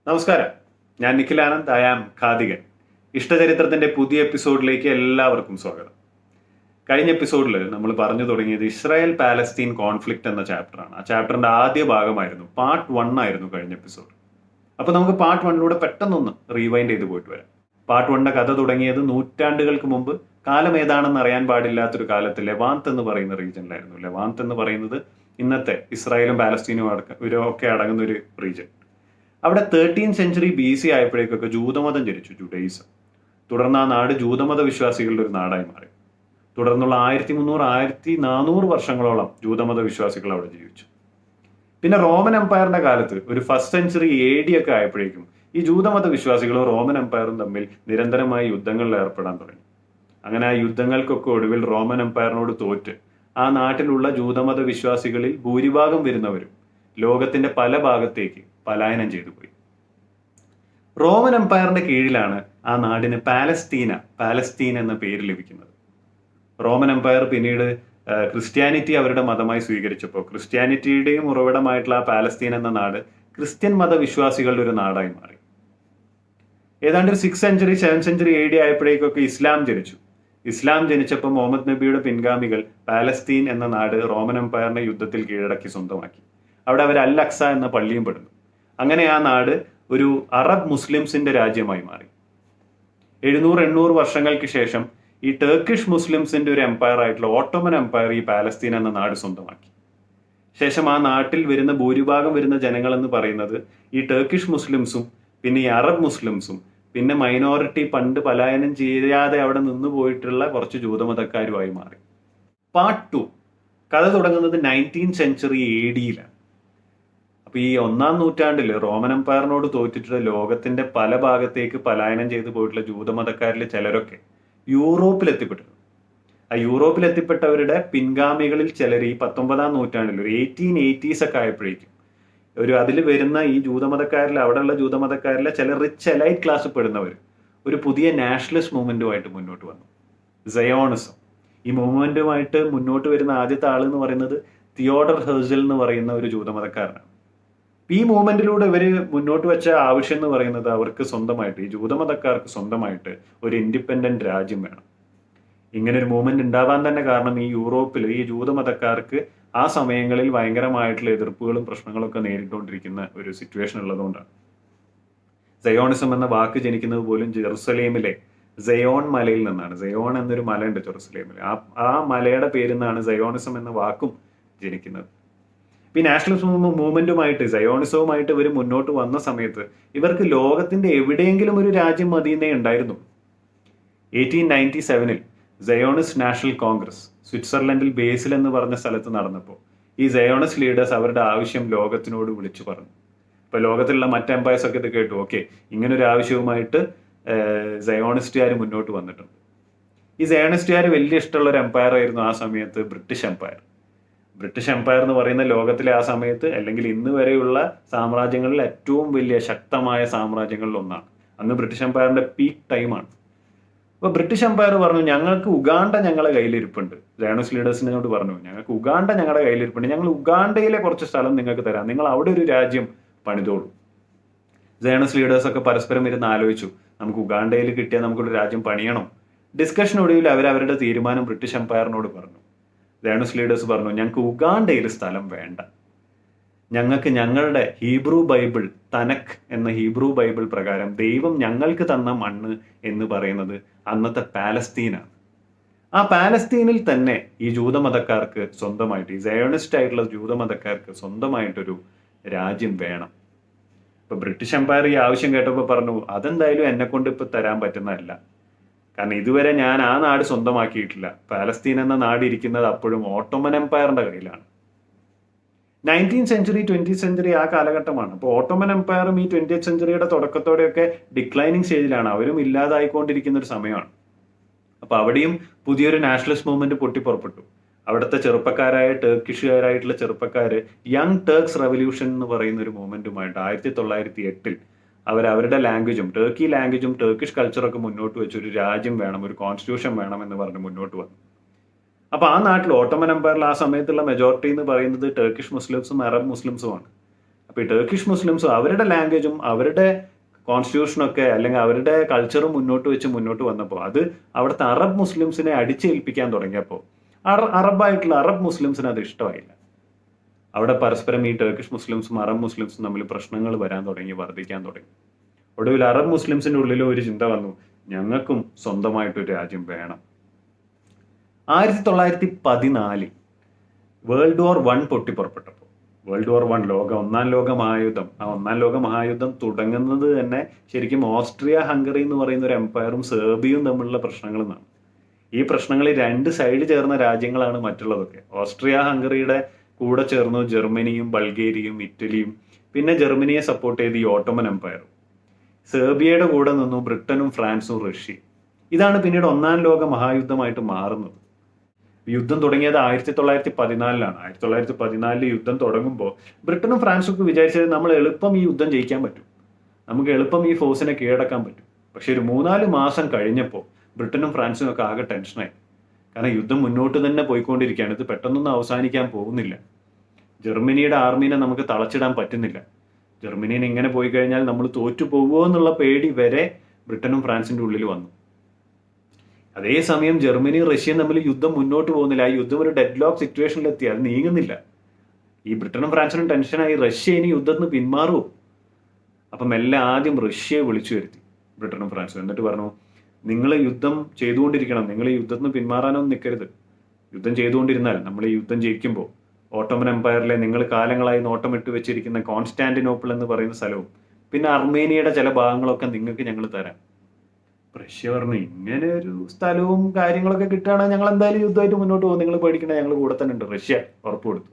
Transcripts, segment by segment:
നമസ്കാരം, ഞാൻ Nikhil Anand. I am ഖാദികൻ. ഇഷ്ടചരിത്രത്തിന്റെ പുതിയ എപ്പിസോഡിലേക്ക് എല്ലാവർക്കും സ്വാഗതം. കഴിഞ്ഞ എപ്പിസോഡിൽ നമ്മൾ പറഞ്ഞു തുടങ്ങിയത് ഇസ്രായേൽ പാലസ്തീൻ കോൺഫ്ലിക്റ്റ് എന്ന ചാപ്റ്ററാണ്. ആ ചാപ്റ്ററിന്റെ ആദ്യ ഭാഗമായിരുന്നു, പാർട്ട് 1 ആയിരുന്നു കഴിഞ്ഞ എപ്പിസോഡ്. അപ്പൊ നമുക്ക് പാർട്ട് 1 പെട്ടെന്നൊന്ന് റീവൈൻഡ് ചെയ്ത് പോയിട്ട് വരാം. പാർട്ട് 1 കഥ തുടങ്ങിയത് നൂറ്റാണ്ടുകൾക്ക് മുമ്പ്, കാലം ഏതാണെന്ന് അറിയാൻ പാടില്ലാത്തൊരു കാലത്ത് ലെവാന്ത് എന്ന് പറയുന്ന റീജിയനിലായിരുന്നു. ലെവാന്ത് എന്ന് പറയുന്നത് ഇന്നത്തെ ഇസ്രായേലും പാലസ്തീനും ഒക്കെ അടങ്ങുന്ന ഒരു റീജിയൻ. അവിടെ 13th സെഞ്ചുറി BC ആയപ്പോഴേക്കൊക്കെ ജൂതമതം ജനിച്ചു, ജുഡൈസം. തുടർന്ന് ആ നാട് ജൂതമത വിശ്വാസികളുടെ ഒരു നാടായി മാറി. തുടർന്നുള്ള 1300-1400 വർഷങ്ങളോളം ജൂതമത വിശ്വാസികൾ അവിടെ ജീവിച്ചു. പിന്നെ റോമൻ എംപയറിന്റെ കാലത്ത് ഒരു 1st സെഞ്ചുറി AD ഒക്കെ ആയപ്പോഴേക്കും ഈ ജൂതമത വിശ്വാസികളും റോമൻ എംപയറും തമ്മിൽ നിരന്തരമായി യുദ്ധങ്ങളിൽ ഏർപ്പെടാൻ തുടങ്ങി. അങ്ങനെ ആ യുദ്ധങ്ങൾക്കൊക്കെ ഒടുവിൽ റോമൻ എംപയറിനോട് തോറ്റ് ആ നാട്ടിലുള്ള ജൂതമത വിശ്വാസികളിൽ ഭൂരിഭാഗം വരുന്നവരും ലോകത്തിന്റെ പല ഭാഗത്തേക്ക് പലായനം ചെയ്തു പോയി. റോമൻ എംപയറിന്റെ കീഴിലാണ് ആ നാടിന് പാലസ്തീൻ എന്ന പേര് ലഭിക്കുന്നത്. റോമൻ എംപയർ പിന്നീട് ക്രിസ്ത്യാനിറ്റി അവരുടെ മതമായി സ്വീകരിച്ചപ്പോൾ ക്രിസ്ത്യാനിറ്റിയുടെയും ഉറവിടമായിട്ടുള്ള ആ പാലസ്തീൻ എന്ന നാട് ക്രിസ്ത്യൻ മതവിശ്വാസികളുടെ ഒരു നാടായി മാറി. ഏതാണ്ട് 6th century 7th century AD ആയപ്പോഴേക്കൊക്കെ ഇസ്ലാം ജനിച്ചു. ഇസ്ലാം ജനിച്ചപ്പോൾ മുഹമ്മദ് നബിയുടെ പിൻഗാമികൾ പാലസ്തീൻ എന്ന നാട് റോമൻ എംപയറിനെ യുദ്ധത്തിൽ കീഴടക്കി സ്വന്തമാക്കി. അവിടെ അവർ അൽ അക്സ എന്ന പള്ളിയും പെടുന്നു. അങ്ങനെ ആ നാട് ഒരു അറബ് മുസ്ലിംസിന്റെ രാജ്യമായി മാറി. 700-800 വർഷങ്ങൾക്ക് ശേഷം ഈ ടർക്കിഷ് മുസ്ലിംസിന്റെ ഒരു എംപയർ ആയിട്ടുള്ള ഓട്ടോമൻ എംപയർ ഈ പാലസ്തീൻ എന്ന നാട് സ്വന്തമാക്കി. ശേഷം ആ നാട്ടിൽ വരുന്ന ഭൂരിഭാഗം വരുന്ന ജനങ്ങൾ എന്ന് പറയുന്നത് ഈ ടർക്കിഷ് മുസ്ലിംസും പിന്നെ ഈ അറബ് മുസ്ലിംസും പിന്നെ മൈനോറിറ്റി പണ്ട് പലായനം ചെയ്യാതെ അവിടെ നിന്ന് പോയിട്ടുള്ള കുറച്ച് ജൂതമതക്കാരുമായി മാറി. പാർട്ട് 2 കഥ തുടങ്ങുന്നത് 19th സെഞ്ചുറി AD-യിലാണ്. അപ്പൊ ഈ 1-ാം നൂറ്റാണ്ടിൽ റോമൻ എംപയറിനോട് തോറ്റിട്ടുള്ള ലോകത്തിന്റെ പല ഭാഗത്തേക്ക് പലായനം ചെയ്തു പോയിട്ടുള്ള ജൂതമതക്കാരിൽ ചിലരൊക്കെ യൂറോപ്പിൽ എത്തിപ്പെട്ടിരുന്നു. ആ യൂറോപ്പിൽ എത്തിപ്പെട്ടവരുടെ പിൻഗാമികളിൽ ചിലർ ഈ 19ാം നൂറ്റാണ്ടിൽ ഒരു 1880s ഒക്കെ ആയപ്പോഴേക്കും അതിൽ വരുന്ന ഈ ജൂതമതക്കാരിൽ അവിടെയുള്ള ജൂതമതക്കാരിലെ ചില റിച്ച് എലൈറ്റ് ക്ലാസ് പെടുന്നവർ ഒരു പുതിയ നാഷണലിസ്റ്റ് മൂവ്മെന്റുമായിട്ട് മുന്നോട്ട് വന്നു, സയോണിസം. ഈ മൂവ്മെന്റുമായിട്ട് മുന്നോട്ട് വരുന്ന ആദ്യത്തെ ആൾ എന്ന് പറയുന്നത് തിയോഡർ ഹെർസൽ എന്ന് പറയുന്ന ഒരു ജൂതമതക്കാരനാണ്. ഈ മൂവ്മെന്റിലൂടെ ഇവര് മുന്നോട്ട് വെച്ച ആവശ്യം എന്ന് പറയുന്നത് അവർക്ക് സ്വന്തമായിട്ട്, ഈ ജൂതമതക്കാർക്ക് സ്വന്തമായിട്ട് ഒരു ഇൻഡിപെൻഡന്റ് രാജ്യം വേണം. ഇങ്ങനെ ഒരു മൂവ്മെന്റ് ഉണ്ടാവാൻ തന്നെ കാരണം ഈ യൂറോപ്പിൽ ഈ ജൂതമതക്കാർക്ക് ആ സമയങ്ങളിൽ ഭയങ്കരമായിട്ടുള്ള എതിർപ്പുകളും പ്രശ്നങ്ങളും ഒക്കെ നേരിട്ടുകൊണ്ടിരിക്കുന്ന ഒരു സിറ്റുവേഷൻ ഉള്ളതുകൊണ്ടാണ്. സയോണിസം എന്ന വാക്ക് ജനിക്കുന്നത് പോലും ജെറുസലേമിലെ സയോൺ മലയിൽ നിന്നാണ്. സയോൺ എന്നൊരു മലയുണ്ട് ജെറുസലേമിൽ. ആ മലയുടെ പേരിൽ നിന്നാണ് സയോണിസം എന്ന വാക്കും ജനിക്കുന്നത്. ഈ നാഷണലിസ്റ്റ് മൂവ്മെന്റുമായിട്ട് സയോണിസവുമായിട്ട് ഇവർ മുന്നോട്ട് വന്ന സമയത്ത് ഇവർക്ക് ലോകത്തിന്റെ എവിടെയെങ്കിലും ഒരു രാജ്യം മതിയെന്നേ ഉണ്ടായിരുന്നു. 1897 സയോണിസ്റ്റ് നാഷണൽ കോൺഗ്രസ് സ്വിറ്റ്സർലൻഡിൽ ബേസിൽ എന്ന് പറഞ്ഞ സ്ഥലത്ത് നടന്നപ്പോൾ ഈ സയോണിസ്റ്റ് ലീഡേഴ്സ് അവരുടെ ആവശ്യം ലോകത്തിനോട് വിളിച്ചു പറഞ്ഞു. ഇപ്പൊ ലോകത്തിലുള്ള മറ്റ് എംപയേഴ്സ് ഒക്കെ ഇത് കേട്ടു, ഓക്കെ, ഇങ്ങനൊരു ആവശ്യവുമായിട്ട് സയോണിസ്റ്റുകാർ മുന്നോട്ട് വന്നിട്ടുണ്ട്. ഈ സയോണിസ്റ്റുകാർ വലിയ ഇഷ്ടമുള്ള ഒരു എംപയർ ആയിരുന്നു ആ സമയത്ത് ബ്രിട്ടീഷ് എംപയർ. ബ്രിട്ടീഷ് എംപയർ എന്ന് പറയുന്ന ലോകത്തിലെ ആ സമയത്ത് അല്ലെങ്കിൽ ഇന്ന് വരെയുള്ള സാമ്രാജ്യങ്ങളിൽ ഏറ്റവും വലിയ ശക്തമായ സാമ്രാജ്യങ്ങളിൽ ഒന്നാണ്. അന്ന് ബ്രിട്ടീഷ് എംപയറിന്റെ പീക്ക് ടൈമാണ്. അപ്പൊ ബ്രിട്ടീഷ് എംപയർ പറഞ്ഞു, ഞങ്ങൾക്ക് ഉഗാണ്ട ഞങ്ങളുടെ കയ്യിലിരിപ്പുണ്ട്. സയോണിസ്റ്റ് ലീഡേഴ്സിനോട് പറഞ്ഞു, ഞങ്ങൾക്ക് ഉഗാണ്ട ഞങ്ങളുടെ കയ്യിലിരിപ്പുണ്ട്, ഞങ്ങൾ ഉഗാണ്ടയിലെ കുറച്ച് സ്ഥലം നിങ്ങൾക്ക് തരാം, നിങ്ങൾ അവിടെ ഒരു രാജ്യം പണിതോളൂ. സയോണിസ്റ്റ് ലീഡേഴ്സ് ഒക്കെ പരസ്പരം ഇരുന്ന് ആലോചിച്ചു, നമുക്ക് ഉഗാണ്ടയിൽ കിട്ടിയാൽ നമുക്കൊരു രാജ്യം പണിയണം. ഡിസ്കഷനൊടുവിൽ അവരവരുടെ തീരുമാനം ബ്രിട്ടീഷ് എംപയറിനോട് പറഞ്ഞു. സയോണിസ്റ്റ് ലീഡേഴ്സ് പറഞ്ഞു, ഞങ്ങൾക്ക് ഉഗാണ്ടയിൽ സ്ഥലം വേണ്ട, ഞങ്ങൾക്ക് ഞങ്ങളുടെ ഹീബ്രു ബൈബിൾ, തനക് എന്ന ഹീബ്രു ബൈബിൾ പ്രകാരം ദൈവം ഞങ്ങൾക്ക് തന്ന മണ്ണ് എന്ന് പറയുന്നത് അന്നത്തെ പാലസ്തീനാണ്. ആ പാലസ്തീനിൽ തന്നെ ഈ ജൂതമതക്കാർക്ക് സ്വന്തമായിട്ട്, ഈ സയോണിസ്റ്റ് ആയിട്ടുള്ള ജൂതമതക്കാർക്ക് സ്വന്തമായിട്ടൊരു രാജ്യം വേണം. ഇപ്പൊ ബ്രിട്ടീഷ് എംപയർ ഈ ആവശ്യം കേട്ടപ്പോൾ പറഞ്ഞു, അതെന്തായാലും എന്നെ കൊണ്ട് ഇപ്പൊ തരാൻ പറ്റുന്നതല്ല, കാരണം ഇതുവരെ ഞാൻ ആ നാട് സ്വന്തമാക്കിയിട്ടില്ല. പാലസ്തീൻ എന്ന നാട് ഇരിക്കുന്നത് അപ്പോഴും ഓട്ടോമൻ എംപയറിന്റെ കയ്യിലാണ്. 19th സെഞ്ചുറി 20th സെഞ്ചുറി ആ കാലഘട്ടമാണ്. അപ്പോൾ ഓട്ടോമൻ എംപയറും ഈ 20th സെഞ്ചുറിയുടെ തുടക്കത്തോടെയൊക്കെ ഡിക്ലൈനിങ് സ്റ്റേജിലാണ്, അവരും ഇല്ലാതായിക്കൊണ്ടിരിക്കുന്ന ഒരു സമയമാണ്. അപ്പൊ അവിടെയും പുതിയൊരു നാഷണലിസ്റ്റ് മൂവ്മെന്റ് പൊട്ടിപ്പുറപ്പെട്ടു. അവിടുത്തെ ചെറുപ്പക്കാരായ ടർക്കിഷുകാരായിട്ടുള്ള ചെറുപ്പക്കാര് യങ് ടർക്സ് റെവല്യൂഷൻ എന്ന് പറയുന്ന ഒരു മൂവ്മെന്റുമായിട്ട് 1908 അവരുടെ ലാംഗ്വേജും ടർക്കി ലാംഗ്വേജും ടർക്കിഷ് കൾച്ചറൊക്കെ മുന്നോട്ട് വെച്ച് ഒരു രാജ്യം വേണം, ഒരു കോൺസ്റ്റിറ്റ്യൂഷൻ വേണം എന്ന് പറഞ്ഞ് മുന്നോട്ട് വന്നു. അപ്പൊ ആ നാട്ടിൽ ഓട്ടോമൻ എംപയറിൽ ആ സമയത്തുള്ള മെജോറിറ്റി എന്ന് പറയുന്നത് ടർക്കിഷ് മുസ്ലിംസും അറബ് മുസ്ലിംസുമാണ്. അപ്പോൾ ഈ ടർക്കിഷ് മുസ്ലിംസും അവരുടെ ലാംഗ്വേജും അവരുടെ കോൺസ്റ്റിറ്റ്യൂഷനൊക്കെ അല്ലെങ്കിൽ അവരുടെ കൾച്ചറും മുന്നോട്ട് വന്നപ്പോൾ അത് അവിടുത്തെ അറബ് മുസ്ലിംസിനെ അടിച്ചേൽപ്പിക്കാൻ തുടങ്ങിയപ്പോൾ അറബായിട്ടുള്ള അറബ് മുസ്ലിംസിന് അത് ഇഷ്ടമായില്ല. അവിടെ പരസ്പരം ഈ ടർക്കിഷ് മുസ്ലിംസും അറബ് മുസ്ലിംസും തമ്മിൽ പ്രശ്നങ്ങൾ വരാൻ തുടങ്ങി, വർദ്ധിക്കാൻ തുടങ്ങി. ഒടുവിൽ അറബ് മുസ്ലിംസിന്റെ ഉള്ളിൽ ഒരു ചിന്ത വന്നു, ഞങ്ങൾക്കും സ്വന്തമായിട്ടൊരു രാജ്യം വേണം. 1914 വേൾഡ് വാർ 1 പൊട്ടിപ്പുറപ്പെട്ടപ്പോൾ, വേൾഡ് വാർ 1 ഒന്നാം ലോക മഹായുദ്ധം തുടങ്ങുന്നത് തന്നെ ശരിക്കും ഓസ്ട്രിയ ഹംഗറി എന്ന് പറയുന്ന ഒരു എംപയറും സെർബിയയും തമ്മിലുള്ള പ്രശ്നങ്ങളിൽ നിന്നാണ്. ഈ പ്രശ്നങ്ങളിൽ 2 സൈഡ് ചേർന്ന രാജ്യങ്ങളാണ് മറ്റുള്ളതൊക്കെ. ഓസ്ട്രിയ ഹംഗറിയുടെ കൂടെ ചേർന്നു ജർമ്മനിയും ബൾഗേരിയയും ഇറ്റലിയും, പിന്നെ ജർമ്മനിയെ സപ്പോർട്ട് ചെയ്ത് ഈ ഓട്ടോമൻ എംപയറും. സെർബിയയുടെ കൂടെ നിന്നു ബ്രിട്ടനും ഫ്രാൻസും റഷ്യയും. ഇതാണ് പിന്നീട് ഒന്നാം ലോക മഹായുദ്ധമായിട്ട് മാറുന്നത്. യുദ്ധം തുടങ്ങിയത് 1914 1914 യുദ്ധം തുടങ്ങുമ്പോൾ ബ്രിട്ടനും ഫ്രാൻസും ഒക്കെ വിചാരിച്ചത് നമ്മൾ എളുപ്പം ഈ യുദ്ധം ജയിക്കാൻ പറ്റും, നമുക്ക് എളുപ്പം ഈ ഫോഴ്സിനെ കീഴടക്കാൻ പറ്റും. പക്ഷെ ഒരു 3-4 മാസം കഴിഞ്ഞപ്പോൾ ബ്രിട്ടനും ഫ്രാൻസും ഒക്കെ ആകെ ടെൻഷനായി. കാരണം യുദ്ധം മുന്നോട്ട് തന്നെ പോയിക്കൊണ്ടിരിക്കുകയാണ്, ഇത് പെട്ടെന്നൊന്നും അവസാനിക്കാൻ പോകുന്നില്ല. ജർമ്മനിയുടെ ആർമീനെ നമുക്ക് തളച്ചിടാൻ പറ്റുന്നില്ല. ജർമ്മനിയിൽ ഇങ്ങനെ പോയി കഴിഞ്ഞാൽ നമ്മൾ തോറ്റു പോകുമോ എന്നുള്ള പേടി വരെ ബ്രിട്ടനും ഫ്രാൻസിന്റെ ഉള്ളിൽ വന്നു. അതേസമയം ജർമ്മനിയും റഷ്യയും തമ്മിൽ യുദ്ധം മുന്നോട്ട് പോകുന്നില്ല. ആ യുദ്ധം ഒരു ഡെഡ് ലോക്ക് സിറ്റുവേഷനിലെത്തി, അത് നീങ്ങുന്നില്ല. ഈ ബ്രിട്ടനും ഫ്രാൻസിനും ടെൻഷനായി, റഷ്യ ഇനി യുദ്ധത്തിന് പിന്മാറുമോ? അപ്പം എല്ലാം ആദ്യം റഷ്യയെ വിളിച്ചു വരുത്തി ബ്രിട്ടനും ഫ്രാൻസും. എന്നിട്ട് പറഞ്ഞു, നിങ്ങൾ യുദ്ധം ചെയ്തുകൊണ്ടിരിക്കണം, നിങ്ങൾ ഈ യുദ്ധത്തിന് പിന്മാറാനൊന്നും നിൽക്കരുത്. യുദ്ധം ചെയ്തുകൊണ്ടിരുന്നാൽ നമ്മൾ ഈ യുദ്ധം ജയിക്കുമ്പോൾ ഓട്ടോമൻ എംപയറിലെ നിങ്ങൾ കാലങ്ങളായി നോട്ടമിട്ട് വെച്ചിരിക്കുന്ന കോൺസ്റ്റാന്റിനോപ്പിൾ എന്ന് പറയുന്ന സ്ഥലവും പിന്നെ അർമേനിയയുടെ ചില ഭാഗങ്ങളൊക്കെ നിങ്ങൾക്ക് ഞങ്ങൾ തരാം. റഷ്യ പറഞ്ഞു, ഇങ്ങനെ ഒരു സ്ഥലവും കാര്യങ്ങളൊക്കെ കിട്ടുകയാണെങ്കിൽ ഞങ്ങൾ എന്തായാലും യുദ്ധമായിട്ട് മുന്നോട്ട് പോകും, നിങ്ങൾ പേടിക്കണ, ഞങ്ങൾ കൂടെ തന്നെ ഉണ്ട്. റഷ്യ ഉറപ്പ് കൊടുത്തു.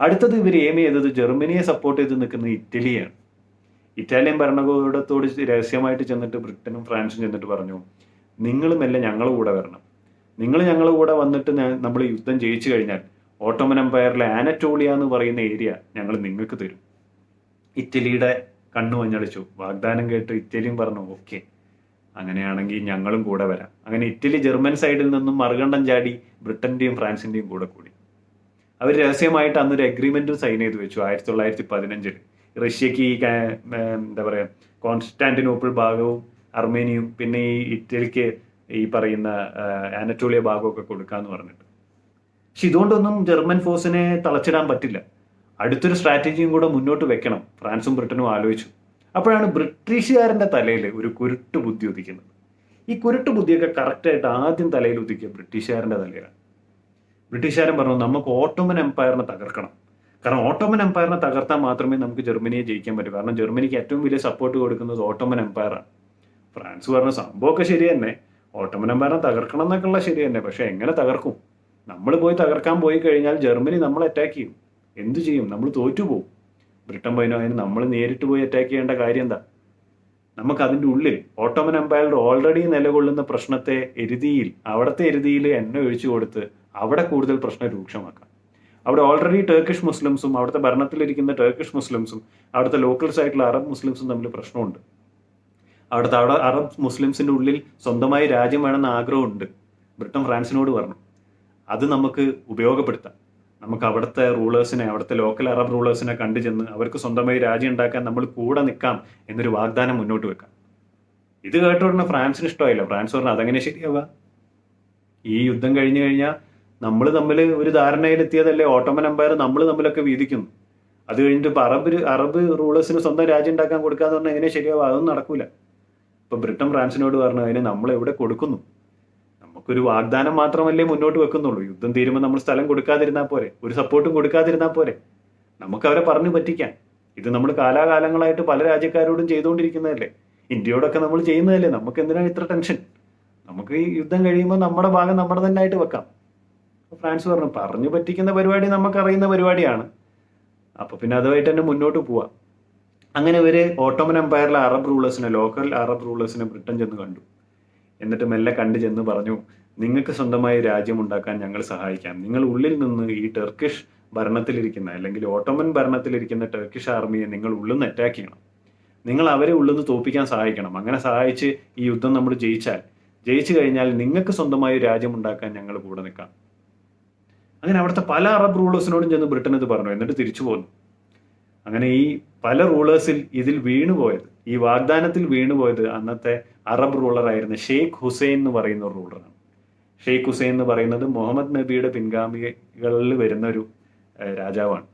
അടുത്തത് ഇവർ എയിം ചെയ്തത് ജർമ്മനിയെ സപ്പോർട്ട് ചെയ്ത് നിൽക്കുന്നത് ഇറ്റലിയാണ്. ഇറ്റാലിയൻ ഭരണകൂടത്തോട് രഹസ്യമായിട്ട് ചെന്നിട്ട് ബ്രിട്ടനും ഫ്രാൻസും ചെന്നിട്ട് പറഞ്ഞു, നിങ്ങളുമെല്ലാം ഞങ്ങളുടെ കൂടെ വരണം, നിങ്ങൾ ഞങ്ങളുടെ കൂടെ വന്നിട്ട് നമ്മൾ യുദ്ധം ജയിച്ചു കഴിഞ്ഞാൽ ഓട്ടോമൻ എംപയറിലെ ആനറ്റോളിയ എന്ന് പറയുന്ന ഏരിയ ഞങ്ങൾ നിങ്ങൾക്ക് തരും. ഇറ്റലിയുടെ കണ്ണു മഞ്ഞളിച്ചു. വാഗ്ദാനം കേട്ട് ഇറ്റലിയും പറഞ്ഞു, ഓക്കെ, അങ്ങനെയാണെങ്കിൽ ഞങ്ങളും കൂടെ വരാം. അങ്ങനെ ഇറ്റലി ജർമ്മൻ സൈഡിൽ നിന്നും മറുകണ്ഠം ചാടി ബ്രിട്ടന്റെയും ഫ്രാൻസിന്റെയും കൂടെ കൂടി. അവർ രഹസ്യമായിട്ട് അന്നൊരു അഗ്രിമെന്റും സൈൻ ചെയ്ത് വെച്ചു 1915. റഷ്യക്ക് ഈ എന്താ പറയുക, കോൺസ്റ്റാന്റിനോപ്പിൾ ഭാഗവും അർമേനിയും പിന്നെ ഈ ഇറ്റലിക്ക് ഈ പറയുന്ന ആനറ്റോളിയ ഭാഗമൊക്കെ കൊടുക്കാന്ന് പറഞ്ഞിട്ട്. പക്ഷെ ഇതുകൊണ്ടൊന്നും ജർമ്മൻ ഫോഴ്സിനെ തളച്ചിടാൻ പറ്റില്ല. അടുത്തൊരു സ്ട്രാറ്റജിയും കൂടെ മുന്നോട്ട് വെക്കണം ഫ്രാൻസും ബ്രിട്ടനും ആലോചിച്ചു. അപ്പോഴാണ് ബ്രിട്ടീഷുകാരൻ്റെ തലയിൽ ഒരു കുരുട്ട് ബുദ്ധി ഉദിക്കുന്നത്. ഈ കുരുട്ട് ബുദ്ധിയൊക്കെ കറക്റ്റായിട്ട് ആദ്യം തലയിൽ ഉദിക്കുക ബ്രിട്ടീഷുകാരൻ്റെ തലയിലാണ്. ബ്രിട്ടീഷുകാരൻ പറഞ്ഞു, നമുക്ക് ഓട്ടോമൻ എംപയറിനെ തകർക്കണം. കാരണം ഓട്ടോമൻ എംപയറിനെ തകർത്താൽ മാത്രമേ നമുക്ക് ജർമ്മനിയെ ജയിക്കാൻ പറ്റൂ. കാരണം ജർമ്മനിക്ക് ഏറ്റവും വലിയ സപ്പോർട്ട് കൊടുക്കുന്നത് ഓട്ടോമൻ എംപയറാണ്. ഫ്രാൻസ് പറഞ്ഞ സംഭവമൊക്കെ ശരി തന്നെ, ഓട്ടോമൻ എംപയറിനെ തകർക്കണം എന്നൊക്കെയുള്ള ശരി തന്നെ, പക്ഷെ എങ്ങനെ തകർക്കും? നമ്മൾ പോയി തകർക്കാൻ പോയി കഴിഞ്ഞാൽ ജർമ്മനി നമ്മളെ അറ്റാക്ക് ചെയ്യും. എന്തു ചെയ്യും? നമ്മൾ തോറ്റുപോകും. ബ്രിട്ടൻ പോയിനോ, അതിന് നമ്മൾ നേരിട്ട് പോയി അറ്റാക്ക് ചെയ്യേണ്ട കാര്യം എന്താ? നമുക്ക് അതിൻ്റെ ഉള്ളിൽ ഓട്ടോമൻ എംപയറിൽ ഓൾറെഡി നിലകൊള്ളുന്ന പ്രശ്നത്തെ അവിടുത്തെ എരുതിയിൽ എണ്ണ ഒഴിച്ചു കൊടുത്ത് അവിടെ കൂടുതൽ പ്രശ്നം രൂക്ഷമാക്കാം. അവിടെ ഓൾറെഡി ടർക്കിഷ് മുസ്ലിംസും അവിടുത്തെ ഭരണത്തിലിരിക്കുന്ന ടർക്കിഷ് മുസ്ലിംസും അവിടുത്തെ ലോക്കൽസ് ആയിട്ടുള്ള അറബ് മുസ്ലിംസും തമ്മിൽ പ്രശ്നമുണ്ട്. അവിടെ അറബ് മുസ്ലിംസിന്റെ ഉള്ളിൽ സ്വന്തമായി രാജ്യം വേണമെന്ന് ആഗ്രഹമുണ്ട്. ബ്രിട്ടൻ ഫ്രാൻസിനോട് പറഞ്ഞു, അത് നമുക്ക് ഉപയോഗപ്പെടുത്താം. നമുക്ക് അവിടുത്തെ അവിടുത്തെ ലോക്കൽ അറബ് റൂളേഴ്സിനെ കണ്ടു ചെന്ന് അവർക്ക് സ്വന്തമായി രാജ്യം ഉണ്ടാക്കാൻ നമ്മൾ കൂടെ നിൽക്കാം എന്നൊരു വാഗ്ദാനം മുന്നോട്ട് വെക്കാം. ഇത് കേട്ടോടനെ ഫ്രാൻസിന് ഇഷ്ടമായില്ല. ഫ്രാൻസ് പറഞ്ഞു, അതങ്ങനെ ശരിയാവുക? ഈ യുദ്ധം കഴിഞ്ഞു കഴിഞ്ഞാൽ നമ്മൾ തമ്മിൽ ഒരു ധാരണയിലെത്തിയതല്ലേ ഓട്ടോമൻ എംപയർ നമ്മൾ തമ്മിലൊക്കെ വീതിക്കുന്നു. അത് കഴിഞ്ഞിട്ട് ഇപ്പൊ അറബ് റൂളേഴ്സിന് സ്വന്തം രാജ്യം ഉണ്ടാക്കാൻ കൊടുക്കാന്ന് പറഞ്ഞാൽ എങ്ങനെ ശരിയാവുക? അതൊന്നും നടക്കൂല. ഇപ്പൊ ബ്രിട്ടൻ ഫ്രാൻസിനോട് പറഞ്ഞു, അതിന് നമ്മൾ എവിടെ കൊടുക്കുന്നു? നമുക്കൊരു വാഗ്ദാനം മാത്രമല്ലേ മുന്നോട്ട് വെക്കുന്നുള്ളൂ. യുദ്ധം തീരുമ്പോൾ നമ്മൾ സ്ഥലം കൊടുക്കാതിരുന്നാൽ പോരെ, ഒരു സപ്പോർട്ടും കൊടുക്കാതിരുന്നാൽ പോരെ? നമുക്ക് അവരെ പറഞ്ഞു പറ്റിക്കാൻ. ഇത് നമ്മൾ കാലാകാലങ്ങളായിട്ട് പല രാജ്യക്കാരോടും ചെയ്തുകൊണ്ടിരിക്കുന്നതല്ലേ, ഇന്ത്യയോടൊക്കെ നമ്മൾ ചെയ്യുന്നതല്ലേ. നമുക്ക് എന്തിനാണ് ഇത്ര ടെൻഷൻ? നമുക്ക് ഈ യുദ്ധം കഴിയുമ്പോൾ നമ്മുടെ ഭാഗം നമ്മുടെ തന്നെ ആയിട്ട് വെക്കാം. ഫ്രാൻസ് പറഞ്ഞു പറ്റിക്കുന്ന പരിപാടി നമുക്കറിയുന്ന പരിപാടിയാണ്, അപ്പൊ പിന്നെ അതുമായിട്ട് തന്നെ മുന്നോട്ട് പോവാം. അങ്ങനെ ഇവര് ഓട്ടോമൻ എംപയറിലെ ലോക്കൽ അറബ് റൂളേഴ്സിനെ ബ്രിട്ടൻ ചെന്ന് കണ്ടു. എന്നിട്ട് മെല്ലെ കണ്ടു ചെന്ന് പറഞ്ഞു, നിങ്ങൾക്ക് സ്വന്തമായി രാജ്യം ഉണ്ടാക്കാൻ ഞങ്ങൾ സഹായിക്കാം. നിങ്ങൾ ഉള്ളിൽ നിന്ന് ഈ ടർക്കിഷ് ഭരണത്തിലിരിക്കുന്ന അല്ലെങ്കിൽ ഓട്ടോമൻ ഭരണത്തിലിരിക്കുന്ന ടർക്കിഷ് ആർമിയെ നിങ്ങൾ ഉള്ളിൽ നിന്ന് അറ്റാക്ക് ചെയ്യണം. നിങ്ങൾ അവരെ ഉള്ളിൽ നിന്ന് തോൽപ്പിക്കാൻ സഹായിക്കണം. അങ്ങനെ സഹായിച്ച് ഈ യുദ്ധം നമ്മൾ ജയിച്ചു കഴിഞ്ഞാൽ നിങ്ങൾക്ക് സ്വന്തമായി രാജ്യം ഉണ്ടാക്കാൻ ഞങ്ങൾ കൂടെ നിൽക്കാം. അങ്ങനെ അവിടുത്തെ പല അറബ് റൂളേഴ്സിനോടും ചെന്ന് ബ്രിട്ടൻ ഇത് പറഞ്ഞു. എന്നിട്ട് തിരിച്ചു പോന്നു. അങ്ങനെ ഈ പല റൂളേഴ്സിൽ ഇതിൽ വീണുപോയത്, ഈ വാഗ്ദാനത്തിൽ വീണുപോയത് അന്നത്തെ അറബ് റൂളറായിരുന്ന ഷെയ്ഖ് ഹുസൈൻ എന്ന് പറയുന്ന ഒരു റൂളറാണ്. ഷെയ്ഖ് ഹുസൈൻ എന്ന് പറയുന്നത് മുഹമ്മദ് നബിയുടെ പിൻഗാമികളിൽ വരുന്ന ഒരു രാജാവാണ്.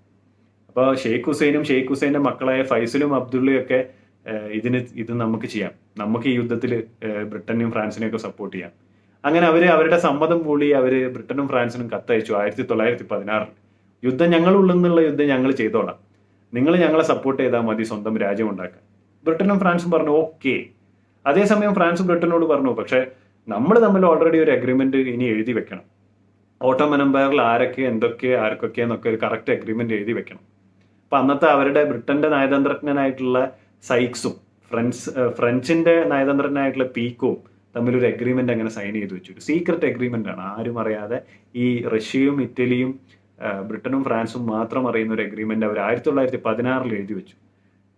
അപ്പോൾ ഷെയ്ഖ് ഹുസൈനും ഷെയ്ഖ് ഹുസൈൻ്റെ മക്കളായ ഫൈസലും അബ്ദുള്ളയും ഒക്കെ ഇത് നമുക്ക് ചെയ്യാം, നമുക്ക് ഈ യുദ്ധത്തിൽ ബ്രിട്ടനെയും ഫ്രാൻസിനെയും ഒക്കെ സപ്പോർട്ട് ചെയ്യാം. അങ്ങനെ അവരുടെ സമ്മതം കൂടി ബ്രിട്ടനും ഫ്രാൻസിനും കത്തയച്ചു 1916. യുദ്ധം ഞങ്ങളുള്ളിൽ നിന്നുള്ള യുദ്ധം ഞങ്ങൾ ചെയ്തോളാം, നിങ്ങൾ ഞങ്ങളെ സപ്പോർട്ട് ചെയ്താൽ മതി സ്വന്തം രാജ്യം ഉണ്ടാക്കാൻ. ബ്രിട്ടനും ഫ്രാൻസും പറഞ്ഞു ഓക്കെ. അതേസമയം ഫ്രാൻസ് ബ്രിട്ടനോട് പറഞ്ഞു, പക്ഷെ നമ്മൾ തമ്മിൽ ഓൾറെഡി ഒരു അഗ്രിമെന്റ് ഇനി എഴുതി വെക്കണം. ഓട്ടോമൻ എംപയറിൽ ആരൊക്കെ എന്തൊക്കെ ആർക്കൊക്കെ എന്നൊക്കെ ഒരു കറക്റ്റ് അഗ്രിമെന്റ് എഴുതി വെക്കണം. അപ്പൊ അന്നത്തെ ബ്രിട്ടന്റെ നയതന്ത്രജ്ഞനായിട്ടുള്ള സൈക്സും ഫ്രഞ്ചിന്റെ നയതന്ത്രജ്ഞനായിട്ടുള്ള പീക്കോവും തമ്മിലൊരു അഗ്രിമെന്റ് അങ്ങനെ സൈൻ ചെയ്ത് വെച്ചു. ഒരു സീക്രട്ട് അഗ്രിമെന്റ് ആണ്, ആരും അറിയാതെ ഈ റഷ്യയും ഇറ്റലിയും ബ്രിട്ടനും ഫ്രാൻസും മാത്രം അറിയുന്ന ഒരു അഗ്രിമെന്റ് അവർ 1916 എഴുതി വെച്ചു,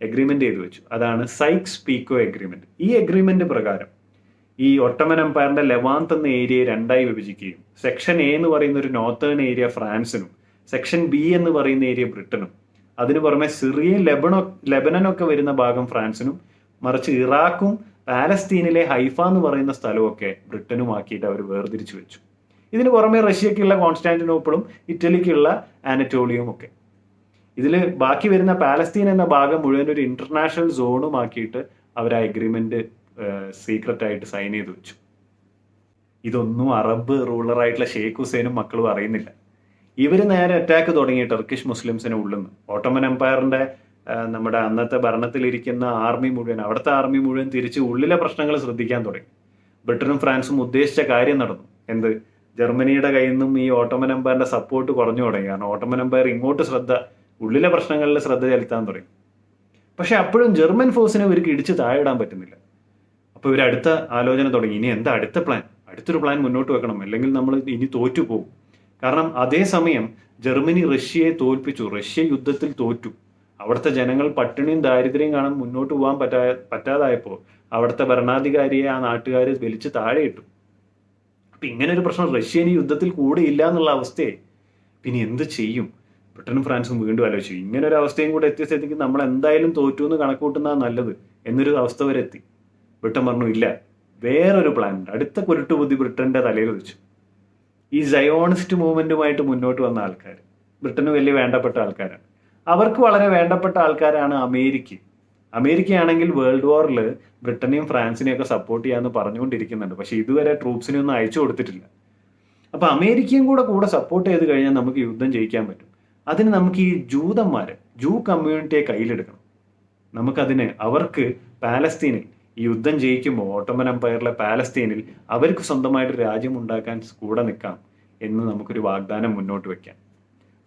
അഗ്രിമെന്റ് ചെയ്തു വെച്ചു. അതാണ് സൈക്സ് പീക്കോ അഗ്രിമെന്റ്. ഈ അഗ്രിമെന്റ് പ്രകാരം ഈ ഒട്ടമൻ എംപയറിന്റെ ലെവാന്ത് എന്ന ഏരിയയെ രണ്ടായി വിഭജിക്കുകയും സെക്ഷൻ എ എന്ന് പറയുന്ന ഒരു നോർത്തേൺ ഏരിയ ഫ്രാൻസിനും സെക്ഷൻ ബി എന്ന് പറയുന്ന ഏരിയ ബ്രിട്ടനും, അതിനു പുറമെ സിറിയയും ലെബനനൊക്കെ വരുന്ന ഭാഗം ഫ്രാൻസിനും, മറിച്ച് ഇറാഖും പാലസ്തീനിലെ ഹൈഫ എന്ന് പറയുന്ന സ്ഥലമൊക്കെ ബ്രിട്ടനുമാക്കിയിട്ട് അവർ വേർതിരിച്ചു വെച്ചു. ഇതിന് പുറമെ റഷ്യക്കുള്ള കോൺസ്റ്റാന്റിനോപ്പിളും ഇറ്റലിക്കുള്ള ആനറ്റോളിയും ഒക്കെ. ഇതിൽ ബാക്കി വരുന്ന പാലസ്തീൻ എന്ന ഭാഗം മുഴുവൻ ഒരു ഇന്റർനാഷണൽ സോണും ആക്കിയിട്ട് അവർ ആ എഗ്രിമെന്റ് സീക്രട്ട് ആയിട്ട് സൈൻ ചെയ്ത് വെച്ചു. ഇതൊന്നും അറബ് റൂളറായിട്ടുള്ള ഷെയ്ഖ് ഹുസൈനും മക്കളും അറിയുന്നില്ല. ഇവർ നേരെ അറ്റാക്ക് തുടങ്ങി ടർക്കിഷ് മുസ്ലിംസിനെ ഉള്ളുന്ന്. ഓട്ടോമൻ എംപയറിന്റെ നമ്മുടെ അന്നത്തെ ഭരണത്തിലിരിക്കുന്ന അവിടുത്തെ ആർമി മുഴുവൻ തിരിച്ച് ഉള്ളിലെ പ്രശ്നങ്ങൾ ശ്രദ്ധിക്കാൻ തുടങ്ങി. ബ്രിട്ടനും ഫ്രാൻസും ഉദ്ദേശിച്ച കാര്യം നടന്നു. എന്ത്? ജർമ്മനിയുടെ കയ്യിൽ നിന്നും ഈ ഓട്ടോമൻ എംപയറിന്റെ സപ്പോർട്ട് കുറഞ്ഞു തുടങ്ങി. കാരണം ഓട്ടോമൻ എംപയർ ഇങ്ങോട്ട് ഉള്ളിലെ പ്രശ്നങ്ങളിൽ ശ്രദ്ധ ചെലുത്താൻ തുടങ്ങി. പക്ഷെ അപ്പോഴും ജർമ്മൻ ഫോഴ്സിനെ ഇവർക്ക് ഇടിച്ച് താഴെയിടാൻ പറ്റുന്നില്ല. അപ്പോൾ ഇവർ അടുത്ത ആലോചന തുടങ്ങി. ഇനി എന്താ അടുത്തൊരു പ്ലാൻ മുന്നോട്ട് വെക്കണം, അല്ലെങ്കിൽ നമ്മൾ ഇനി തോറ്റു പോകും. കാരണം അതേസമയം ജർമ്മനി റഷ്യയെ തോൽപ്പിച്ചു, റഷ്യ യുദ്ധത്തിൽ തോറ്റു. അവിടുത്തെ ജനങ്ങൾ പട്ടിണിയും ദാരിദ്ര്യം കാണാൻ മുന്നോട്ട് പോകാൻ പറ്റാതായപ്പോൾ അവിടുത്തെ ഭരണാധികാരിയെ ആ നാട്ടുകാർ വലിച്ച് താഴെ ഇട്ടു. അപ്പൊ ഇങ്ങനെ ഒരു പ്രശ്നം റഷ്യ ഇനി യുദ്ധത്തിൽ കൂടെയില്ല എന്നുള്ള അവസ്ഥയെ പിന്നെ എന്ത് ചെയ്യും? ബ്രിട്ടനും ഫ്രാൻസും വീണ്ടും ആലോചിച്ചു. ഇങ്ങനെ ഒരു അവസ്ഥയും കൂടെ എത്തിയ സ്ഥിതിക്ക് നമ്മൾ എന്തായാലും തോറ്റു എന്ന് കണക്കൂട്ടുന്നതാണ് നല്ലത് എന്നൊരു അവസ്ഥ വരെ എത്തി. ബ്രിട്ടൻ പറഞ്ഞു ഇല്ല, വേറൊരു പ്ലാൻ ഉണ്ട്. അടുത്ത കുരുട്ടുബുദ്ധി ബ്രിട്ടന്റെ തലയിൽ വെച്ചു. ഈ സയോണിസ്റ്റ് മൂവ്മെന്റുമായിട്ട് മുന്നോട്ട് വന്ന ആൾക്കാർ ബ്രിട്ടന് വലിയ വേണ്ടപ്പെട്ട ആൾക്കാരാണ്. അവർക്ക് വളരെ വേണ്ടപ്പെട്ട ആൾക്കാരാണ് അമേരിക്കയാണെങ്കിൽ വേൾഡ് വാറിൽ ബ്രിട്ടനെയും ഫ്രാൻസിനെയും ഒക്കെ സപ്പോർട്ട് ചെയ്യാന്ന് പറഞ്ഞുകൊണ്ടിരിക്കുന്നുണ്ട്. പക്ഷെ ഇതുവരെ ട്രൂപ്സിനെ ഒന്നും അയച്ചു കൊടുത്തിട്ടില്ല. അപ്പൊ അമേരിക്കയും കൂടെ സപ്പോർട്ട് ചെയ്ത് കഴിഞ്ഞാൽ നമുക്ക് യുദ്ധം ജയിക്കാൻ പറ്റും. അതിന് നമുക്ക് ഈ ജൂ കമ്മ്യൂണിറ്റിയെ കയ്യിലെടുക്കണം. അവർക്ക് പാലസ്തീനിൽ ഈ യുദ്ധം ജയിക്കുമ്പോൾ ഓട്ടോമൻ എംപയറിലെ പാലസ്തീനിൽ അവർക്ക് സ്വന്തമായിട്ട് രാജ്യം ഉണ്ടാക്കാൻ കൂടെ നിൽക്കാം എന്ന് നമുക്കൊരു വാഗ്ദാനം മുന്നോട്ട് വെക്കാം.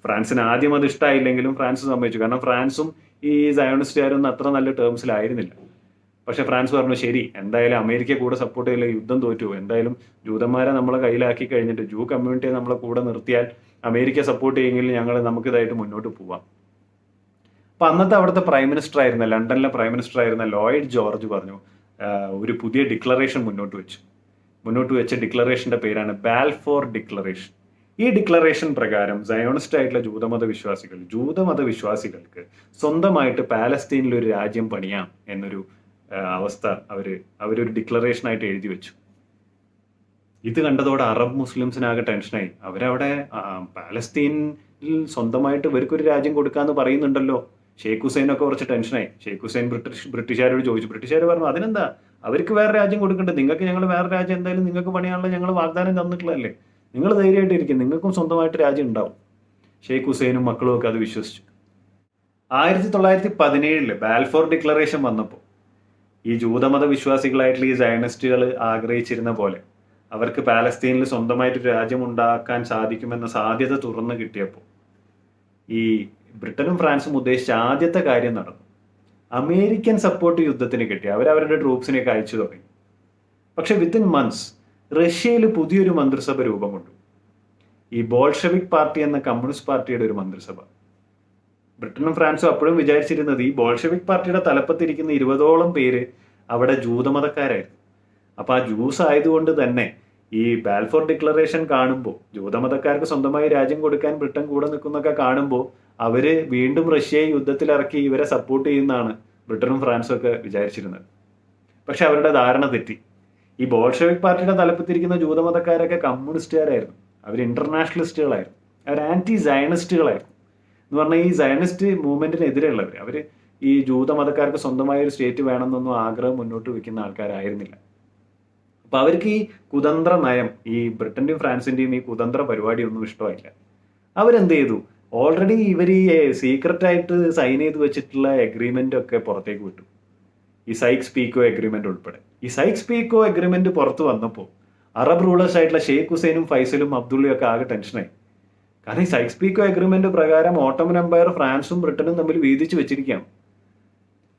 ഫ്രാൻസിന് ആദ്യം അത് ഇഷ്ടമായില്ലെങ്കിലും ഫ്രാൻസ് സമ്മതിച്ചു. കാരണം ഫ്രാൻസും ഈ സയോണിസ്റ്റുകാരൊന്നും അത്ര നല്ല ടേംസിലായിരുന്നില്ല. പക്ഷെ ഫ്രാൻസ് പറഞ്ഞു ശരി, എന്തായാലും അമേരിക്ക കൂടെ സപ്പോർട്ട് ചെയ്യില്ല, യുദ്ധം തോറ്റു. എന്തായാലും ജൂതന്മാരെ നമ്മളെ കയ്യിലാക്കി കഴിഞ്ഞിട്ട് ജൂ കമ്മ്യൂണിറ്റിയെ നമ്മളെ കൂടെ നിർത്തിയാൽ അമേരിക്ക സപ്പോർട്ട് ചെയ്യുമെങ്കിൽ നമുക്കിതായിട്ട് മുന്നോട്ട് പോവാം. അപ്പൊ അന്നത്തെ അവിടുത്തെ ലണ്ടനിലെ പ്രൈം മിനിസ്റ്റർ ആയിരുന്ന ലോയിഡ് ജോർജ് പറഞ്ഞു ഒരു പുതിയ ഡിക്ലറേഷൻ മുന്നോട്ട് വെച്ച ഡിക്ലറേഷന്റെ പേരാണ് ബാൽഫോർ ഡിക്ലറേഷൻ. ഈ ഡിക്ലറേഷൻ പ്രകാരം സയോണിസ്റ്റ് ആയിട്ടുള്ള ജൂതമത വിശ്വാസികൾക്ക് സ്വന്തമായിട്ട് പാലസ്തീനിൽ ഒരു രാജ്യം പണിയാം എന്നൊരു അവസ്ഥ അവരൊരു ഡിക്ലറേഷനായിട്ട് എഴുതി വെച്ചു. ഇത് കണ്ടതോടെ അറബ് മുസ്ലിംസിനാകെ ടെൻഷനായി. അവരവിടെ പാലസ്തീനിൽ സ്വന്തമായിട്ട് ഇവർക്കൊരു രാജ്യം കൊടുക്കാന്ന് പറയുന്നുണ്ടല്ലോ. ഷെയ്ഖ് ഹുസൈനൊക്കെ കുറച്ച് ടെൻഷനായി. ഷെയ്ഖ് ഹുസൈൻ ബ്രിട്ടീഷുകാരോട് ചോദിച്ചു. ബ്രിട്ടീഷുകാർ പറഞ്ഞു അതിനെന്താ, അവർക്ക് വേറെ രാജ്യം കൊടുക്കണ്ടേ, നിങ്ങൾക്ക് ഞങ്ങൾ വേറെ രാജ്യം എന്തായാലും നിങ്ങൾക്ക് പണിയാനുള്ള ഞങ്ങൾ വാഗ്ദാനം തന്നിട്ടുള്ളതല്ലേ, നിങ്ങൾ ധൈര്യമായിട്ട് ഇരിക്കും, നിങ്ങൾക്കും സ്വന്തമായിട്ട് രാജ്യം ഉണ്ടാവും. ഷെയ്ഖ് ഹുസൈനും മക്കളും ഒക്കെ അത് വിശ്വസിച്ചു. 1917 ബാൽഫോർ ഡിക്ലറേഷൻ വന്നപ്പോൾ ഈ ജൂതമത വിശ്വാസികളായിട്ടുള്ള ഈ സയനിസ്റ്റുകൾ ആഗ്രഹിച്ചിരുന്ന പോലെ അവർക്ക് പാലസ്തീനിൽ സ്വന്തമായിട്ടൊരു രാജ്യം ഉണ്ടാക്കാൻ സാധിക്കുമെന്ന സാധ്യത തുറന്നു കിട്ടിയപ്പോൾ ഈ ബ്രിട്ടനും ഫ്രാൻസും ഉദ്ദേശിച്ച ആദ്യത്തെ കാര്യം നടന്നു. അമേരിക്കൻ സപ്പോർട്ട് യുദ്ധത്തിന് കിട്ടി. അവരവരുടെ ട്രൂപ്സിനെയൊക്കെ അയച്ചു തുടങ്ങി. പക്ഷെ വിത്തിൻ മന്ത്സ് റഷ്യയിൽ പുതിയൊരു മന്ത്രിസഭ രൂപം കൊണ്ടു. ഈ ബോൾഷെവിക് പാർട്ടി എന്ന കമ്മ്യൂണിസ്റ്റ് പാർട്ടിയുടെ ഒരു മന്ത്രിസഭ. ബ്രിട്ടനും ഫ്രാൻസും അപ്പോഴും വിചാരിച്ചിരുന്നത് ഈ ബോൾഷെവിക് പാർട്ടിയുടെ തലപ്പത്തിരിക്കുന്ന 20ഓളം പേര് അവിടെ ജൂതമതക്കാരായിരുന്നു. അപ്പൊ ആ ജ്യൂസ് ആയതുകൊണ്ട് തന്നെ ഈ ബാൽഫോർ ഡിക്ലറേഷൻ കാണുമ്പോൾ ജൂതമതക്കാർക്ക് സ്വന്തമായി രാജ്യം കൊടുക്കാൻ ബ്രിട്ടൻ കൂടെ നിൽക്കുന്നൊക്കെ കാണുമ്പോൾ അവര് വീണ്ടും റഷ്യയെ യുദ്ധത്തിലിറക്കി ഇവരെ സപ്പോർട്ട് ചെയ്യുന്നതാണ് ബ്രിട്ടനും ഫ്രാൻസും ഒക്കെ വിചാരിച്ചിരുന്നത്. പക്ഷെ അവരുടെ ധാരണ തെറ്റി. ഈ ബോൾഷെവിക് പാർട്ടിയുടെ തലപ്പത്തിരിക്കുന്ന ജൂതമതക്കാരൊക്കെ കമ്മ്യൂണിസ്റ്റുകാരായിരുന്നു, അവർ ഇന്റർനാഷണലിസ്റ്റുകളായിരുന്നു, അവർ ആന്റി സയനിസ്റ്റുകളായിരുന്നു. എന്ന് പറഞ്ഞാൽ ഈ സയനിസ്റ്റ് മൂവ്മെന്റിനെതിരെയുള്ളവർ, അവർ ഈ ജൂതമതക്കാർക്ക് സ്വന്തമായ ഒരു സ്റ്റേറ്റ് വേണമെന്നൊന്നും ആഗ്രഹം മുന്നോട്ട് വയ്ക്കുന്ന ആൾക്കാരായിരുന്നില്ല. അപ്പൊ അവർക്ക് ഈ കുതന്ത്ര നയം, ഈ ബ്രിട്ടന്റെയും ഫ്രാൻസിന്റെയും ഈ കുതന്ത്ര പരിപാടിയൊന്നും ഇഷ്ടമായില്ല. അവരെന്ത് ചെയ്തു, ഓൾറെഡി ഇവർ ഈ സീക്രട്ട് ആയിട്ട് സൈൻ ചെയ്ത് വെച്ചിട്ടുള്ള എഗ്രിമെന്റ് ഒക്കെ പുറത്തേക്ക് വിട്ടു, ഈ സൈക്സ് പീക്കോ എഗ്രിമെന്റ് ഉൾപ്പെടെ. ഈ സൈക്സ് പീക്കോ എഗ്രിമെന്റ് പുറത്തു വന്നപ്പോൾ അറബ് റൂളേഴ്സ് ആയിട്ടുള്ള ഷെയ്ഖ് ഹുസൈനും ഫൈസലും അബ്ദുള്ളയും ഒക്കെ ആകെ ടെൻഷനായി. കാരണം ഈ സൈക്സ് പീക്കോ എഗ്രിമെന്റ് പ്രകാരം ഓട്ടോമൻ എംപയർ ഫ്രാൻസും ബ്രിട്ടനും തമ്മിൽ വീതിച്ച് വെച്ചിരിക്കുകയാണ്.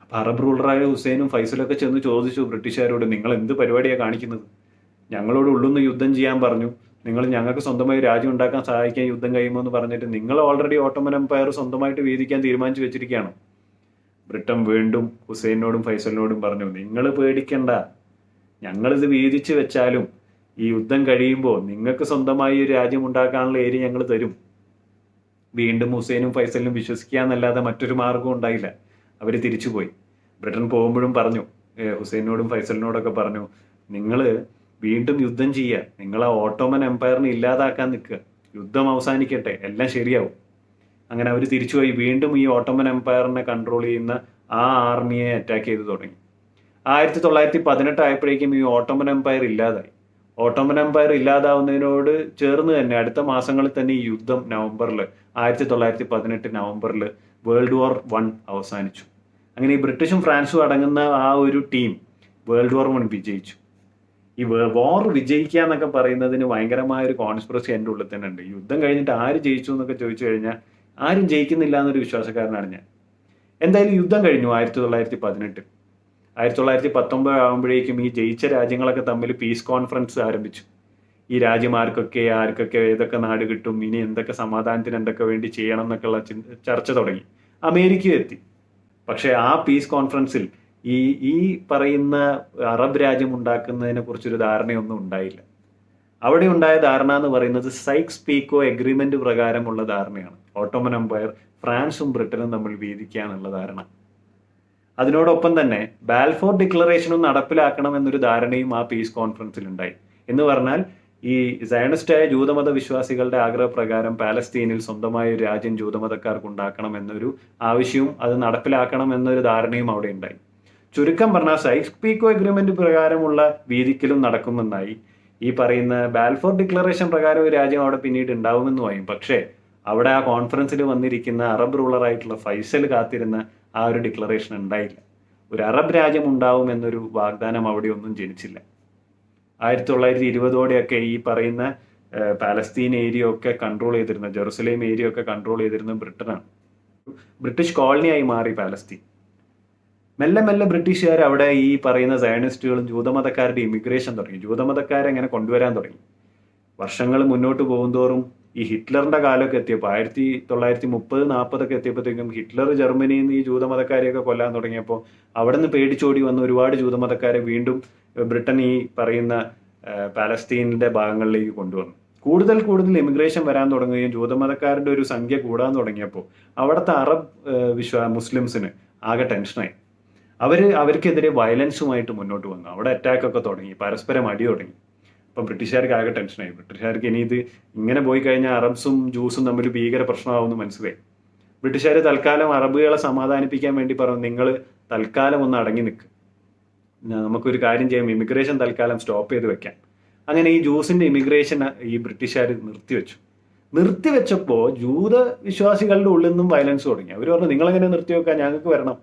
അപ്പൊ അറബ് റൂളറായ ഹുസൈനും ഫൈസലും ഒക്കെ ചെന്ന് ചോദിച്ചു ബ്രിട്ടീഷുകാരോട്, നിങ്ങൾ എന്ത് പരിപാടിയാണ് കാണിക്കുന്നത്? ഞങ്ങളോട് ഉള്ളുന്ന് യുദ്ധം ചെയ്യാൻ പറഞ്ഞു, നിങ്ങൾ ഞങ്ങൾക്ക് സ്വന്തമായി രാജ്യം ഉണ്ടാക്കാൻ സഹായിക്കാൻ യുദ്ധം കഴിയുമോ എന്ന് പറഞ്ഞിട്ട് നിങ്ങൾ ഓൾറെഡി ഓട്ടോമൻ എംപയർ സ്വന്തമായിട്ട് വീതിക്കാൻ തീരുമാനിച്ചു വെച്ചിരിക്കുകയാണ്. ബ്രിട്ടൻ വീണ്ടും ഹുസൈനോടും ഫൈസലിനോടും പറഞ്ഞു, നിങ്ങൾ പേടിക്കണ്ട, ഞങ്ങളിത് വീതിച്ച് വെച്ചാലും ഈ യുദ്ധം കഴിയുമ്പോൾ നിങ്ങൾക്ക് സ്വന്തമായി ഒരു രാജ്യം ഉണ്ടാക്കാനുള്ള ഏരിയ ഞങ്ങൾ തരും. വീണ്ടും ഹുസൈനും ഫൈസലിനും വിശ്വസിക്കാന്നല്ലാതെ മറ്റൊരു മാർഗം ഉണ്ടായില്ല. അവർ തിരിച്ചുപോയി. ബ്രിട്ടൻ പോകുമ്പോഴും പറഞ്ഞു, ഹുസൈനോടും ഫൈസലിനോടൊക്കെ പറഞ്ഞു, നിങ്ങൾ വീണ്ടും യുദ്ധം ചെയ്യുക, നിങ്ങൾ ആ ഓട്ടോമൻ എംപയറിനെ ഇല്ലാതാക്കാൻ നിൽക്കുക, യുദ്ധം അവസാനിക്കട്ടെ, എല്ലാം ശരിയാവും. അങ്ങനെ അവർ തിരിച്ചുപോയി വീണ്ടും ഈ ഓട്ടോമൻ എംപയറിനെ കൺട്രോൾ ചെയ്യുന്ന ആ ആർമിയെ അറ്റാക്ക് ചെയ്തു തുടങ്ങി. 1918 ആയപ്പോഴേക്കും ഈ ഓട്ടോമൻ എംപയർ ഇല്ലാതായി. ഓട്ടോമൻ എംപയർ ഇല്ലാതാവുന്നതിനോട് ചേർന്ന് തന്നെ അടുത്ത മാസങ്ങളിൽ തന്നെ ഈ യുദ്ധം 1918 നവംബറിൽ വേൾഡ് വാർ 1 അവസാനിച്ചു. അങ്ങനെ ഈ ബ്രിട്ടീഷും ഫ്രാൻസും അടങ്ങുന്ന ആ ഒരു ടീം വേൾഡ് വാർ 1 വിജയിച്ചു. ഈ വാർ വിജയിക്കുക എന്നൊക്കെ പറയുന്നതിന് ഭയങ്കരമായ ഒരു കോൺസ്പിറസി എൻ്റെ ഉള്ളിൽ തന്നെ ഉണ്ട്. യുദ്ധം കഴിഞ്ഞിട്ട് ആര് ജയിച്ചു എന്നൊക്കെ ചോദിച്ചു കഴിഞ്ഞാൽ ആരും ജയിക്കുന്നില്ല എന്നൊരു വിശ്വാസക്കാരനാണ് ഞാൻ. എന്തായാലും യുദ്ധം കഴിഞ്ഞു 1918. 1919 ആകുമ്പോഴേക്കും ഈ ജയിച്ച രാജ്യങ്ങളൊക്കെ തമ്മിൽ പീസ് കോൺഫറൻസ് ആരംഭിച്ചു. ഈ രാജ്യം ആർക്കൊക്കെ ഏതൊക്കെ നാട് കിട്ടും, ഇനി എന്തൊക്കെ സമാധാനത്തിന് എന്തൊക്കെ വേണ്ടി ചെയ്യണം എന്നൊക്കെയുള്ള ചർച്ച തുടങ്ങി. അമേരിക്കയും എത്തി. പക്ഷെ ആ പീസ് കോൺഫറൻസിൽ ഈ പറയുന്ന അറബ് രാജ്യം ഉണ്ടാക്കുന്നതിനെ കുറിച്ചൊരു ധാരണയൊന്നും ഉണ്ടായില്ല. അവിടെ ഉണ്ടായ ധാരണ എന്ന് പറയുന്നത് സൈക്സ് പീക്കോ എഗ്രിമെന്റ് പ്രകാരമുള്ള ധാരണയാണ്. ഓട്ടോമൻ എംപയർ ഫ്രാൻസും ബ്രിട്ടനും തമ്മിൽ വീതിക്കാനുള്ള ധാരണ. അതിനോടൊപ്പം തന്നെ ബാൽഫോർ ഡിക്ലറേഷനും നടപ്പിലാക്കണം എന്നൊരു ധാരണയും ആ പീസ് കോൺഫറൻസിൽ ഉണ്ടായി. എന്ന് പറഞ്ഞാൽ ഈ സയനിസ്റ്റായ ജൂതമത വിശ്വാസികളുടെ ആഗ്രഹപ്രകാരം പാലസ്തീനിൽ സ്വന്തമായ ഒരു രാജ്യം ജൂതമതക്കാർക്ക് ഉണ്ടാക്കണം എന്നൊരു ആവശ്യവും അത് നടപ്പിലാക്കണം എന്നൊരു ധാരണയും അവിടെ ഉണ്ടായി. ചുരുക്കം പറഞ്ഞാൽ സൈക്സ് പീക്കോ എഗ്രിമെന്റ് പ്രകാരമുള്ള വീതിക്കലും നടക്കുമെന്നായി. ഈ പറയുന്ന ബാൽഫോർ ഡിക്ലറേഷൻ പ്രകാരം ഒരു രാജ്യം അവിടെ പിന്നീട് ഉണ്ടാവുമെന്നുമായും. പക്ഷേ അവിടെ ആ കോൺഫറൻസിൽ വന്നിരിക്കുന്ന അറബ് റൂളറായിട്ടുള്ള ഫൈസൽ കാത്തിരുന്ന ആ ഒരു ഡിക്ലറേഷൻ ഉണ്ടായില്ല. ഒരു അറബ് രാജ്യം ഉണ്ടാവും എന്നൊരു വാഗ്ദാനം അവിടെ ഒന്നും ജനിച്ചില്ല. 1920ഓടെയൊക്കെ ഈ പറയുന്ന പാലസ്തീൻ ഏരിയ ഒക്കെ കൺട്രോൾ ചെയ്തിരുന്ന, ജെറുസലേം ഏരിയ ഒക്കെ കൺട്രോൾ ചെയ്തിരുന്ന ബ്രിട്ടനാണ്. ബ്രിട്ടീഷ് കോളനിയായി മാറി പാലസ്തീൻ. മെല്ലെ മെല്ലെ ബ്രിട്ടീഷുകാർ അവിടെ ഈ പറയുന്ന സയനിസ്റ്റുകളും ജൂതമതക്കാരുടെ ഇമിഗ്രേഷൻ തുടങ്ങി. ജൂതമതക്കാരെ അങ്ങനെ കൊണ്ടുവരാൻ തുടങ്ങി. വർഷങ്ങൾ മുന്നോട്ട് പോകുന്തോറും ഈ ഹിറ്റ്ലറിന്റെ കാലമൊക്കെ എത്തിയപ്പോൾ 1930-40 എത്തിയപ്പോഴത്തേക്കും ഹിറ്റ്ലർ ജർമ്മനിയിൽ നിന്ന് ഈ ജൂതമതക്കാരെയൊക്കെ കൊല്ലാൻ തുടങ്ങിയപ്പോൾ അവിടെ നിന്ന് പേടിച്ചോടി വന്ന ഒരുപാട് ജൂതമതക്കാരെ വീണ്ടും ബ്രിട്ടൻ ഈ പറയുന്ന പാലസ്തീനിന്റെ ഭാഗങ്ങളിലേക്ക് കൊണ്ടുവന്നു. കൂടുതൽ ഇമിഗ്രേഷൻ വരാൻ തുടങ്ങുകയും ജൂതമതക്കാരുടെ ഒരു സംഖ്യ കൂടാൻ തുടങ്ങിയപ്പോൾ അവിടുത്തെ അറബ് മുസ്ലിംസിന് ആകെ ടെൻഷനായി. അവർക്കെതിരെ വയലൻസുമായിട്ട് മുന്നോട്ട് വന്നു. അവിടെ അറ്റാക്കൊക്കെ തുടങ്ങി, പരസ്പരം അടി തുടങ്ങി. അപ്പം ബ്രിട്ടീഷുകാർക്ക് ആകെ ടെൻഷനായി. ബ്രിട്ടീഷുകാർക്ക് ഇനി ഇത് ഇങ്ങനെ പോയി കഴിഞ്ഞാൽ അറബ്സും ജൂസും തമ്മിൽ ഭീകര പ്രശ്നമാവുമെന്ന് മനസ്സിലായി. ബ്രിട്ടീഷുകാർ തൽക്കാലം അറബുകളെ സമാധാനിപ്പിക്കാൻ വേണ്ടി പറഞ്ഞു, നിങ്ങൾ തൽക്കാലം ഒന്ന് അടങ്ങി നിൽക്കുക, നമുക്കൊരു കാര്യം ചെയ്യാം, ഇമിഗ്രേഷൻ തൽക്കാലം സ്റ്റോപ്പ് ചെയ്ത് വെക്കാം. അങ്ങനെ ഈ ജൂസിന്റെ ഇമിഗ്രേഷൻ ഈ ബ്രിട്ടീഷുകാർ നിർത്തിവെച്ചപ്പോൾ ജൂത വിശ്വാസികളുടെ ഉള്ളിൽ നിന്നും വയലൻസ് തുടങ്ങി. അവർ പറഞ്ഞു, നിങ്ങളെങ്ങനെ നിർത്തിവെക്കാം, ഞങ്ങൾക്ക് വരണം,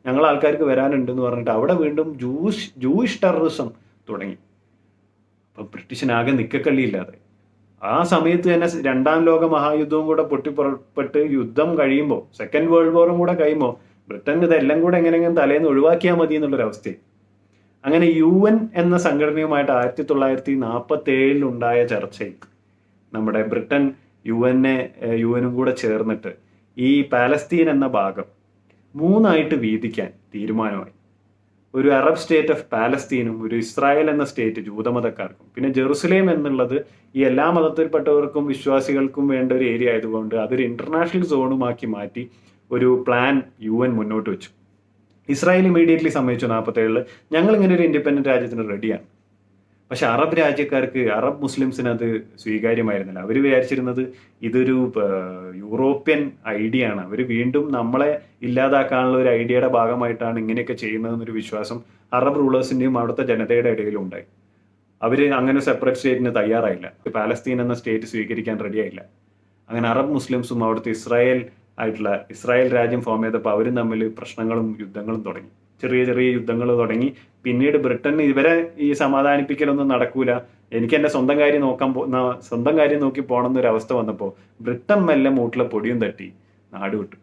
ഞങ്ങൾ ആൾക്കാർക്ക് വരാനുണ്ടെന്ന് പറഞ്ഞിട്ട് അവിടെ വീണ്ടും ജൂയിഷ് ടെററിസം തുടങ്ങി. അപ്പൊ ബ്രിട്ടീഷിനാകെ നിക്കക്കള്ളിയില്ലാതെ ആ സമയത്ത് തന്നെ 2ാം ലോക മഹായുദ്ധവും കൂടെ പൊട്ടിപ്പുറപ്പെട്ട് യുദ്ധം കഴിയുമ്പോൾ, സെക്കൻഡ് വേൾഡ് വാറും കൂടെ കഴിയുമ്പോൾ ബ്രിട്ടൻ ഇതെല്ലാം കൂടെ എങ്ങനെയെങ്കിലും തലേന്ന് ഒഴിവാക്കിയാൽ മതി എന്നുള്ളൊരവസ്ഥ. അങ്ങനെ UN എന്ന സംഘടനയുമായിട്ട് 1947 ഉണ്ടായ ചർച്ചയിൽ നമ്മുടെ ബ്രിട്ടൻ യുഎനും കൂടെ ചേർന്നിട്ട് ഈ പാലസ്തീൻ എന്ന ഭാഗം 3ആയിട്ട് വീതിക്കാൻ തീരുമാനമായി. ഒരു അറബ് സ്റ്റേറ്റ് ഓഫ് പാലസ്തീനും ഒരു ഇസ്രായേൽ എന്ന സ്റ്റേറ്റ് ജൂതമതക്കാർക്കും പിന്നെ ജെറുസലേം എന്നുള്ളത് ഈ എല്ലാ മതത്തിൽപ്പെട്ടവർക്കും വിശ്വാസികൾക്കും വേണ്ട ഒരു ഏരിയ ആയതുകൊണ്ട് അതൊരു ഇന്റർനാഷണൽ സോണുമാക്കി മാറ്റി ഒരു പ്ലാൻ UN മുന്നോട്ട് വെച്ചു. ഇസ്രായേൽ ഇമീഡിയറ്റ്ലി സമ്മതിച്ചു 47 ഞങ്ങൾ ഇങ്ങനെ ഒരു ഇൻഡിപെൻഡന്റ് രാജ്യത്തിന് റെഡിയാണ്. പക്ഷെ അറബ് രാജ്യക്കാർക്ക്, അറബ് മുസ്ലിംസിന് അത് സ്വീകാര്യമായിരുന്നില്ല. അവർ വിചാരിച്ചിരുന്നത് ഇതൊരു യൂറോപ്യൻ ഐഡിയ ആണ്, അവർ വീണ്ടും നമ്മളെ ഇല്ലാതാക്കാനുള്ള ഒരു ഐഡിയയുടെ ഭാഗമായിട്ടാണ് ഇങ്ങനെയൊക്കെ ചെയ്യുന്നതെന്നൊരു വിശ്വാസം അറബ് റൂളേഴ്സിന്റെയും അവിടുത്തെ ജനതയുടെ ഇടയിലും ഉണ്ടായി. അവർ അങ്ങനെ സെപ്പറേറ്റ് സ്റ്റേറ്റിന് തയ്യാറായില്ല, പാലസ്തീൻ എന്ന സ്റ്റേറ്റ് സ്വീകരിക്കാൻ റെഡിയായില്ല. അങ്ങനെ അറബ് മുസ്ലിംസും അവിടുത്തെ ഇസ്രായേൽ രാജ്യം ഫോം ചെയ്തപ്പോൾ അവരും തമ്മിൽ പ്രശ്നങ്ങളും യുദ്ധങ്ങളും തുടങ്ങി. ചെറിയ ചെറിയ യുദ്ധങ്ങൾ തുടങ്ങി. പിന്നീട് ബ്രിട്ടൻ ഇവരെ ഈ സമാധാനിപ്പിക്കലൊന്നും നടക്കൂല, എനിക്ക് എൻ്റെ സ്വന്തം കാര്യം നോക്കി പോകണം എന്നൊരു അവസ്ഥ വന്നപ്പോൾ ബ്രിട്ടൻ മെല്ലെ മൂട്ടിലെ പൊടിയും തട്ടി നാട് വിട്ടു.